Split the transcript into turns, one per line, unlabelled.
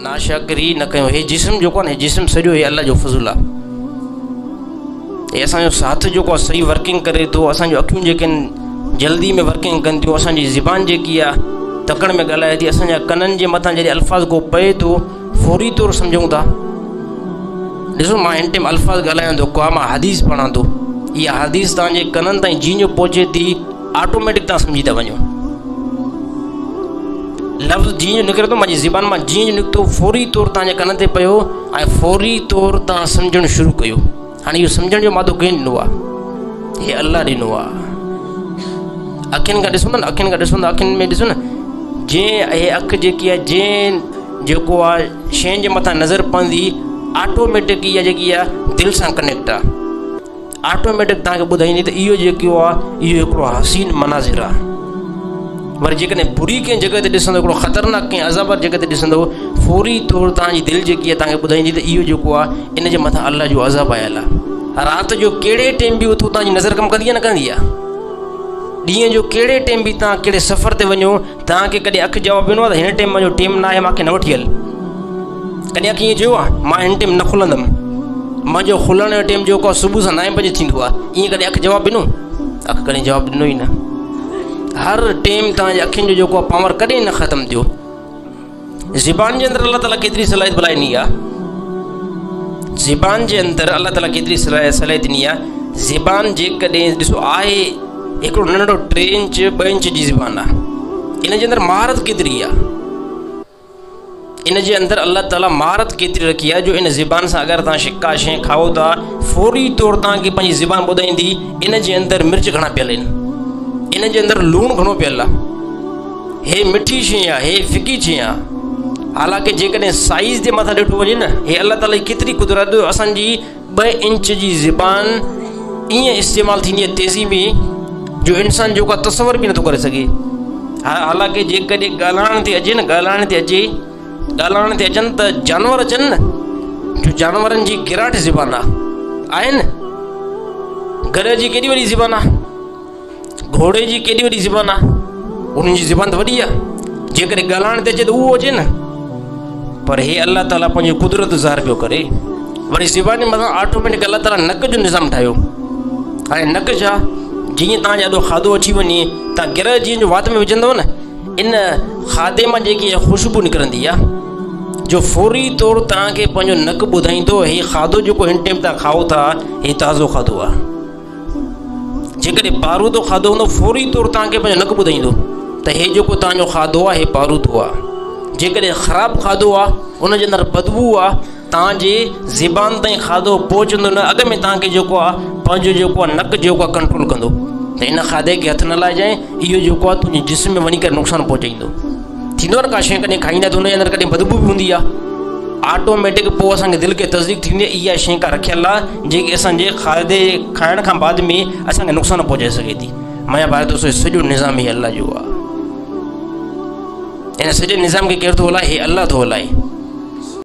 नाशाकरी न कयो। हे जिस्म जो कोन, हे जिस्म सॼो हे अल्लाह जो फज़ुल आहे। हे असांजो साथ जेको आहे सही वर्किंग करे थो, असांजो अखियूं जेके जल्दी में वर्किंग कनि थियूं, असांजी ज़बान जेकी आहे तकड़ में ॻाल्हाए थी, असांजा कननि जे मथां जॾहिं अल्फाज़ को पए थो फौरी तौरु सम्झूं था। ॾिसो मां हिन टाइम अल्फाज़ ॻाल्हायां थो, का मां हदीस पढ़ां थो, इहा हदीस तव्हांजे कननि ताईं जीअं पहुचे थी ऑटोमेटिक तव्हां सम्झी था वञो। लफ़्ज़ जीअं निकिरे थो मुंहिंजी ज़बान मां, जीअं निकितो फौरी तौरु तव्हांजे कन ते पियो ऐं फौरी तौरु तव्हां सम्झणु शुरू कयो। हाणे इहो सम्झण जो मादो कंहिं ॾिनो आहे? हे अल्लाह ॾिनो आहे। अखियुनि खां ॾिसो न, अखियुनि खां ॾिसो त अखियुनि में ॾिसो न, जंहिं हे अखि जेकी आहे जंहिं जेको आहे शइ जे मथां नज़र पवंदी ऑटोमेटिक इहा जेकी आहे दिलि सां कनेक्ट आहे। ऑटोमेटिक तव्हांखे ॿुधाईंदी त इहो जेको आहे इहो हिकिड़ो हसीन मनाज़िर आहे। वरी जेकॾहिं बुरी कंहिं जॻह ते ॾिसंदो, हिकिड़ो ख़तरनाक कंहिं अज़ाब जॻह ते ॾिसंदो, फौरी तौरु तव्हांजी दिलि जेकी आहे तव्हांखे ॿुधाईंदी त इहो जेको आहे इन जे मथां अल्लाह जो अज़ाब आयल आहे। राति जो कहिड़े टाइम बि उथो तव्हांजी नज़र कमु कंदी आहे न कंदी आहे? ॾींहं जो कहिड़े टाइम बि तव्हां कहिड़े सफ़र ते वञो, तव्हांखे कॾहिं अखि जवाबु ॾिनो आहे त हिन टाइम मुंहिंजो टाइम न आहे, मूंखे न वठी हल। कॾहिं अखि ईअं चयो आहे मां हिन टाइम न खुलंदुमि, मुंहिंजो खुलण जो टाइम जेको आहे सुबुह सां 9 बजे थींदो आहे, ईअं कॾहिं अखि जवाबु ॾिनो? अखि कॾहिं जवाबु ॾिनो ई न। हर टाइम तव्हांजे अखियुनि जो जेको आहे पावर कॾहिं न ख़तमु थियो। ज़बान जे अंदरि अल्लाह ताला केतिरी सलाहियत भला ॾिनी आहे। ज़बान जे अंदरि अल्लाह ताला केतिरी सलाहियत ॾिनी आहे। ज़बान जेकॾहिं ॾिसो आहे हिकिड़ो नंढो 3 इंच 2 इंच जी ज़बान आहे, इन जे अंदरि महारत केतिरी आहे। इन जे अंदरि अल्लाह ताला महारत केतिरी रखी आहे जो इन ज़बान सां अगरि तव्हां शिका शइ खाओ था फौरी तौरु तव्हांखे पंहिंजी ज़बान ॿुधाईंदी इन जे अंदरि मिर्च घणा पियल आहिनि, इन जे अंदरि लूणु घणो पियल आहे, हे मिठी शइ आहे, हे फिकी शइ आहे। हालांकि जेकॾहिं साइज़ जे मथां ॾिठो वञे न, हे अल्लाह ताला जी केतिरी कुदरत, असांजी 2 इंच जी ज़बान ईअं इस्तेमालु थींदी आहे तेज़ी में जो इंसान जेको आहे तसवर बि नथो करे सघे। हालांकि जेकॾहिं ॻाल्हाइण ते अचे न, ॻाल्हाइण ते अचनि त जानवर अचनि न, जो जानवरनि जी गिराट ज़बान आहे न, गॾ जी केॾी वॾी ज़बान आहे, घोड़े जी केॾी वॾी ज़बान आहे, उन्हनि जी ज़बान त वॾी आहे। जेकॾहिं ॻाल्हाइण ते अचे त उहो अचे न, पर हे अल्लाह ताला पंहिंजी कुदरत ज़ाहिर पियो करे। वरी ज़बान जे मथां ऑटोमेटिक अल्लाह ताला नक जो निज़ाम ठाहियो। हाणे नक छा, जीअं तव्हांजो ॾाढो खाधो अची वञे, तव्हां गिरह जीअं जो वात में विझंदव न, इन खाधे मां जेकी ख़ुशबू निकिरंदी आहे जो फौरी तौरु तव्हांखे पंहिंजो नक ॿुधाईंदो हे खाधो जेको हिन टाइम तव्हां खाओ था हे ताज़ो खाधो आहे। जेकॾहिं पारूदो खाधो हूंदो फौरी तौरु तव्हांखे पंहिंजो नक ॿुधाईंदो त हे जेको तव्हांजो खाधो आहे हे पारूदो आहे। जेकॾहिं ख़राबु खाधो आहे, उनजे अंदरि बदबू आहे, तव्हांजे ज़बान ताईं खाधो पहुचंदो न, अॻ में तव्हांखे जेको आहे पंहिंजो जेको आहे नक जेको आहे कंट्रोल कंदो त इन खाधे खे हथु न लाइजांइ, इहो जेको आहे तुंहिंजे जिस्म में वञी करे नुक़सानु पहुचाईंदो। थींदो न का शइ कॾहिं खाईंदा त हुनजे अंदरि कॾहिं बदबू बि हूंदी आहे, ऑटोमेटिक पोइ असांखे दिलि खे तस्दीक थींदी आहे इहा शइ का रखियल आहे जेकी असांजे खाधे खाइण खां बाद में असांखे नुक़सानु पहुचाए सघे थी। मुंहिंजा भाउ दोस्तो सॼो निज़ाम ई अल्लाह जो आहे। इन सॼे निज़ाम खे केरु थो हलाए? हे अल्लाह थो हलाए।